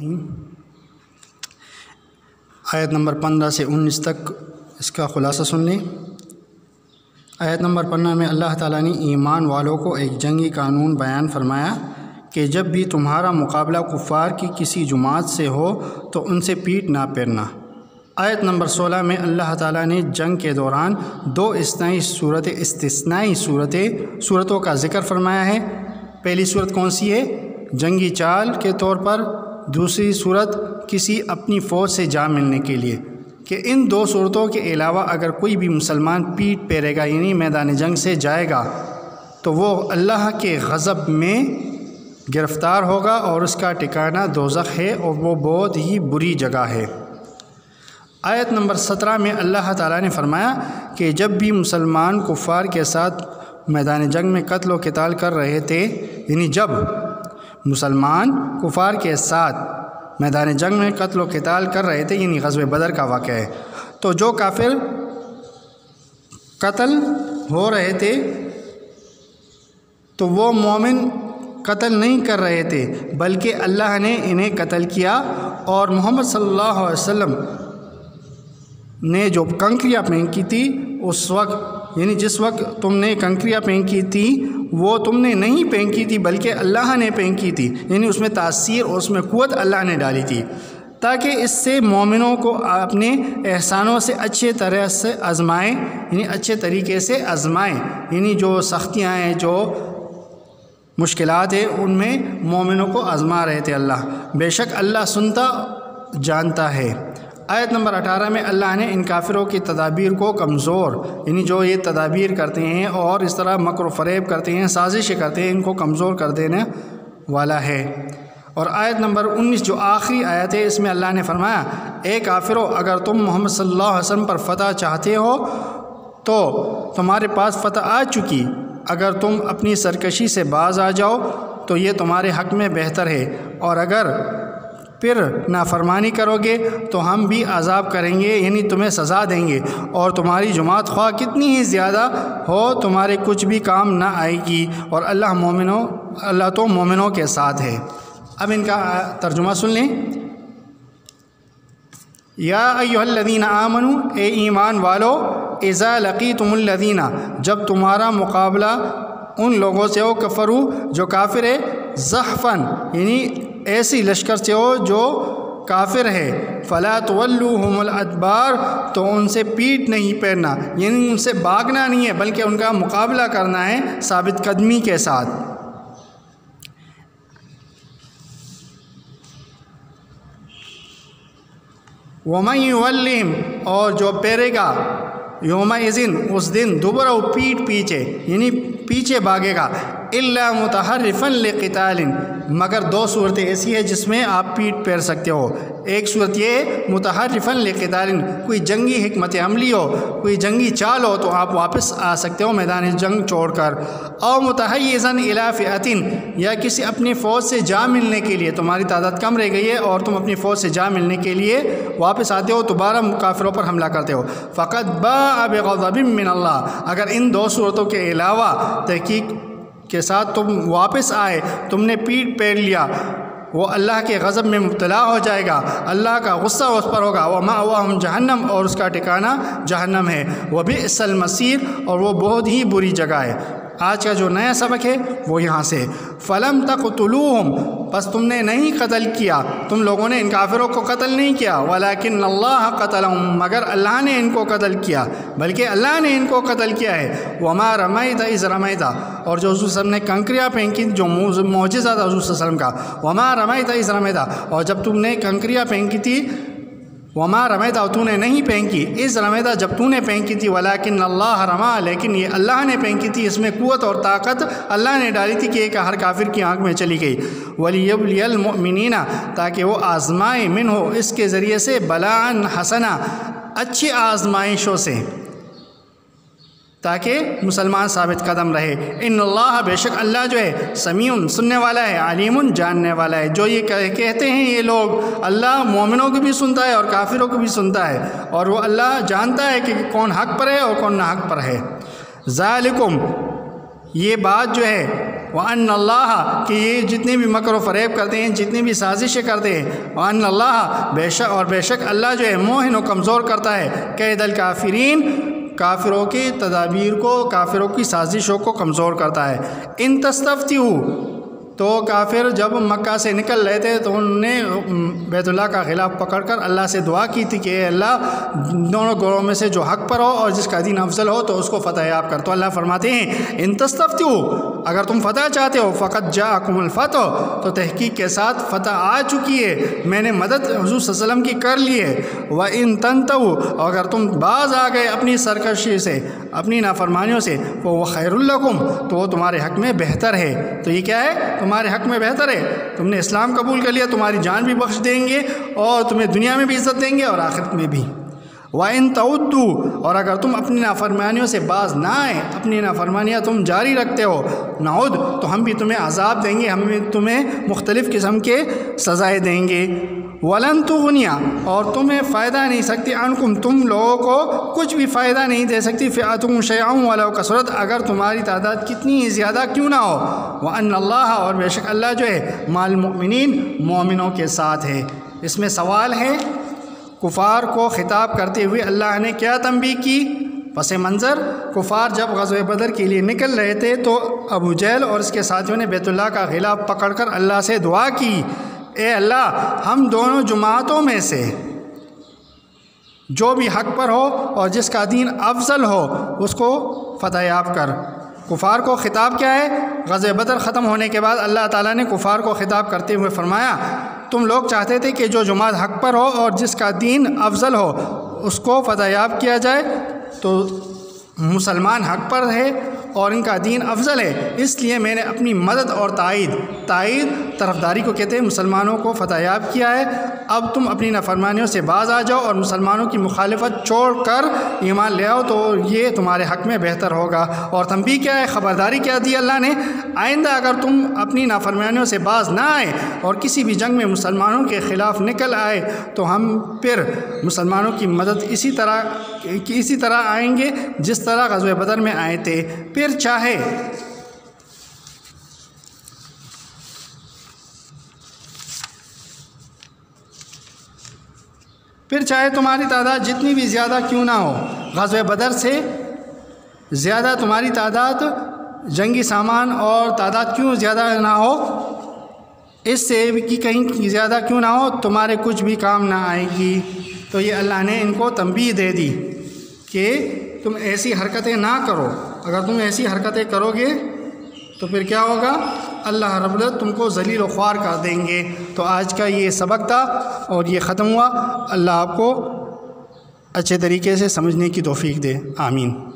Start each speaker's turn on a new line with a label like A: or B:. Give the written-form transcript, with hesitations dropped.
A: الرحیم۔ آیت نمبر 15 سے 19 تک اس کا خلاصہ سن لیں۔ آیت نمبر 15 میں اللہ تعالیٰ نے ایمان والوں کو ایک جنگی قانون بیان فرمایا کہ جب بھی تمہارا مقابلہ کفار کی کسی جماعت سے ہو تو ان سے پیٹ نہ پھیرنا۔ آیت نمبر 16 میں اللہ تعالیٰ نے جنگ کے دوران دو استثنائی صورتوں کا ذکر فرمایا ہے۔ پہلی صورت کون سی ہے؟ جنگی چال کے طور پر، دوسری صورت کسی اپنی فوج سے جا ملنے کے لیے، کہ ان دو صورتوں کے علاوہ اگر کوئی بھی مسلمان پیٹ پھیرے گا یعنی میدان جنگ سے جائے گا تو وہ اللہ کے غضب میں گرفتار ہوگا اور اس کا ٹھکانہ دوزخ ہے اور وہ بہت ہی بری جگہ ہے۔ آیت نمبر 17 میں اللہ تعالیٰ نے فرمایا کہ جب بھی مسلمان کفار کے ساتھ میدان جنگ میں قتل و قتال کر رہے تھے، یعنی جب مسلمان کفار کے ساتھ میدان جنگ میں قتل و قتال کر رہے تھے، یعنی غزوہ بدر کا واقعہ ہے، تو جو کافر قتل ہو رہے تھے تو وہ مومن قتل نہیں کر رہے تھے، بلکہ اللہ نے انہیں قتل کیا، اور محمد صلی اللہ علیہ وسلم نے جو کنکریاں پھینکی تھی اس وقت، یعنی جس وقت تم نے کنکریاں پھینکی تھی وہ تم نے نہیں پھینکی تھی بلکہ اللہ نے پھینکی تھی، یعنی اس میں تاثیر اور اس میں قوت اللہ نے ڈالی تھی، تاکہ اس سے مومنوں کو اپنے احسانوں سے اچھے طرح سے آزمائیں، یعنی اچھے طریقے سے آزمائیں، یعنی جو سختیاں ہیں، جو مشکلات ہیں، ان میں مومنوں کو آزما رہے تھے اللہ۔ بے شک اللہ سنتا جانتا ہے۔ آیت نمبر 18 میں اللہ نے ان کافروں کی تدابیر کو کمزور، یعنی جو یہ تدابیر کرتے ہیں اور اس طرح مکر و فریب کرتے ہیں، سازشیں کرتے ہیں، ان کو کمزور کر دینے والا ہے۔ اور آیت نمبر 19 جو آخری آیت ہے، اس میں اللہ نے فرمایا، اے کافرو، اگر تم محمد صلی اللہ علیہ وسلم پر فتح چاہتے ہو تو تمہارے پاس فتح آ چکی، اگر تم اپنی سرکشی سے باز آ جاؤ تو یہ تمہارے حق میں بہتر ہے، اور اگر پھر نافرمانی کرو گے تو ہم بھی عذاب کریں گے، یعنی تمہیں سزا دیں گے، اور تمہاری جماعت خواہ کتنی ہی زیادہ ہو تمہارے کچھ بھی کام نہ آئے گی، اور اللہ تو مومنوں کے ساتھ ہے۔ اب ان کا ترجمہ سن لیں۔ یا ایھا الذین آمنوا، اے ایمان والو، اذا لقیتم الذین، جب تمہارا مقابلہ ان لوگوں سے ہو، کفروا، جو کافر ہے، زحفاً، یعنی ایسی لشکر سے ہو جو کافر ہے، فلا تولوہم الادبار، تو ان سے پیٹ نہیں پھیرنا، یعنی ان سے بھاگنا نہیں ہے بلکہ ان کا مقابلہ کرنا ہے ثابت قدمی کے ساتھ۔ وَمَن يُوَلِّهِمْ، اور جو پھیرے گا، یومئذ، اس دن، دبرہ، پیٹ پیچھے، یعنی پیچھے بھاگے گا، الا متحرفا لقتال، مگر دو صورتیں ایسی ہیں جس میں آپ پیٹ پھیر سکتے ہو۔ ایک صورت یہ متحرفا لقتال، کوئی جنگی حکمت عملی ہو، کوئی جنگی چال ہو تو آپ واپس آ سکتے ہو میدان جنگ چھوڑ کر، او متحیزا الی فئۃ، یا کسی اپنی فوج سے جا ملنے کے لیے، تمہاری تعداد کم رہ گئی ہے اور تم اپنی فوج سے جا ملنے کے لیے واپس آتے ہو، دوبارہ کافروں پر حملہ کرتے ہو، فقد باء بغضب من اللہ، اگر ان دو صورتوں کے علاوہ تحقیق کے ساتھ تم واپس آئے، تم نے پیٹ پھیر لیا، وہ اللہ کے غضب میں مبتلا ہو جائے گا، اللہ کا غصہ اس پر ہوگا، وَمَأْوَاهُمْ جہنم، اور اس کا ٹھکانہ جہنم ہے، وَبِئْسَ الْمَصِيرُ، اور وہ بہت ہی بری جگہ ہے۔ آج کا جو نیا سبق ہے وہ یہاں سے، فَلَمْ تَقْتُلُوهُمْ، پس تم نے نہیں قتل کیا، تم لوگوں نے ان کافروں کو قتل نہیں کیا، وَلَكِنَّ اللَّهَ قَتَلَهُمْ، مگر اللہ نے ان کو قتل کیا، بلکہ اللہ نے ان کو قتل کیا ہے، وَمَا رَمَيْتَ إِذْ رَمَيْتَ، اور جو حضور صلی اللہ علیہ وسلم نے کنکریاں پھینکی، جو معجزہ تھا حضور صلی اللہ علیہ وسلم کا، وَمَا رَمَيْتَ إِذْ رَمَيْتَ، اور جب تم نے کنکریاں پھینکی تھی، وما رمیتا، تو نے نہیں پھینکی، اس رمیتا، جب تو نے پھینکی تھی، ولیکن اللہ رما، لیکن یہ اللہ نے پھینکی تھی، اس میں قوت اور طاقت اللہ نے ڈالی تھی کہ ایک ہر کافر کی آنکھ میں چلی گئی، ولیبلی المؤمنین، تاکہ وہ آزمائے، من ہو، اس کے ذریعے سے، بلاءً حسنا، اچھی آزمائشوں سے، تاکہ مسلمان ثابت قدم رہے۔ ان اللہ، بے شک اللہ جو ہے، سمیع، سننے والا ہے، علیم، جاننے والا ہے۔ جو یہ کہتے ہیں یہ لوگ، اللہ مومنوں کو بھی سنتا ہے اور کافروں کو بھی سنتا ہے، اور وہ اللہ جانتا ہے کہ کون حق پر ہے اور کون نہ حق پر ہے۔ ذالکم، یہ بات جو ہے، وَأَنَّ اللَّهَ کہ یہ جتنے بھی مکر و فریب کرتے ہیں، جتنی بھی سازشیں کرتے ہیں، وَأَنَّ اللَّهَ بے شک اللہ جو ہے موہن و کمزور کرتا ہے کید الکافرین کافروں کی تدابیر کو، کافروں کی سازشوں کو کمزور کرتا ہے۔ ان تستفتحوا تو کافر جب مکہ سے نکل رہے تھے تو انہوں نے بیت اللہ کا غلاف پکڑ کر اللہ سے دعا کی تھی کہ اے اللہ دونوں گروہوں میں سے جو حق پر ہو اور جس کا دین افضل ہو تو اس کو فتح یاب کر۔ تو اللہ فرماتے ہیں ان تستفتحوا اگر تم فتح چاہتے ہو فقط جاءکم الفتح تو تحقیق کے ساتھ فتح آ چکی ہے، میں نے مدد حضور صلی اللہ علیہ وسلم کی کر لی ہے۔ وَإِن تَنْتَهُوا اور اگر تم باز آ گئے اپنی سرکشی سے، اپنی نافرمانیوں سے، وہ خیر لکم تو وہ تمہارے حق میں بہتر ہے۔ تو یہ کیا ہے؟ تمہارے حق میں بہتر ہے، تم نے اسلام قبول کر لیا، تمہاری جان بھی بخش دیں گے اور تمہیں دنیا میں بھی عزت دیں گے اور آخرت میں بھی۔ وَإِن تَعُدُّوا اور اگر تم اپنی نافرمانیوں سے باز نہ آئیں، اپنی نافرمانیاں تم جاری رکھتے ہو، نعود تو ہم بھی تمہیں عذاب دیں گے، ہم بھی تمہیں مختلف قسم کے سزائیں دیں گے۔ وَلَن تُغْنِيَ اور تمہیں فائدہ نہیں سکتی عنکم تم لوگوں کو کچھ بھی فائدہ نہیں دے سکتی فئاتکم شیئا ولو کثرت اگر تمہاری تعداد کتنی ہی زیادہ کیوں نہ ہو۔ وَأَنَّ اللَّهَ اور بے شک اللہ جو ہے مع المؤمنین مومنوں کے ساتھ ہے۔ اس میں سوال ہے کفار کو خطاب کرتے ہوئے اللہ نے کیا تنبیہ کی؟ پس منظر کفار جب غزوہ بدر کے لیے نکل رہے تھے تو ابو جہل اور اس کے ساتھیوں نے بیت اللہ کا غلاف پکڑ کر اللہ سے دعا کی، اے اللہ ہم دونوں جماعتوں میں سے جو بھی حق پر ہو اور جس کا دین افضل ہو اس کو فتح یاب کر۔ کفار کو خطاب کیا ہے؟ غزوہ بدر ختم ہونے کے بعد اللہ تعالیٰ نے کفار کو خطاب کرتے ہوئے فرمایا تم لوگ چاہتے تھے کہ جو جماعت حق پر ہو اور جس کا دین افضل ہو اس کو فتح یاب کیا جائے، تو مسلمان حق پر ہے اور ان کا دین افضل ہے، اس لیے میں نے اپنی مدد اور تائید طرفداری کو کہتے ہیں مسلمانوں کو فتح یاب کیا ہے۔ اب تم اپنی نافرمانیوں سے باز آ جاؤ اور مسلمانوں کی مخالفت چھوڑ کر ایمان لے آؤ تو یہ تمہارے حق میں بہتر ہوگا۔ اور تنبیہ کیا ہے، خبرداری کیا دی اللہ نے، آئندہ اگر تم اپنی نافرمانیوں سے باز نہ آئے اور کسی بھی جنگ میں مسلمانوں کے خلاف نکل آئے تو ہم پھر مسلمانوں کی مدد اسی طرح آئیں گے جس طرح غزوہ بدر میں آئے تھے۔ پھر چاہے تمہاری تعداد جتنی بھی زیادہ کیوں نہ ہو، غزوہ بدر سے زیادہ تمہاری تعداد جنگی سامان اور تعداد کیوں زیادہ نہ ہو، اس سے کہ کہیں زیادہ کیوں نہ ہو تمہارے کچھ بھی کام نہ آئے گی۔ تو یہ اللہ نے ان کو تنبیہ دے دی کہ تم ایسی حرکتیں نہ کرو، اگر تم ایسی حرکتیں کرو گے تو پھر کیا ہوگا، اللہ رب العزت تم کو ذلیل و خوار کر دیں گے۔ تو آج کا یہ سبق تھا اور یہ ختم ہوا۔ اللہ آپ کو اچھے طریقے سے سمجھنے کی توفیق دے، آمین۔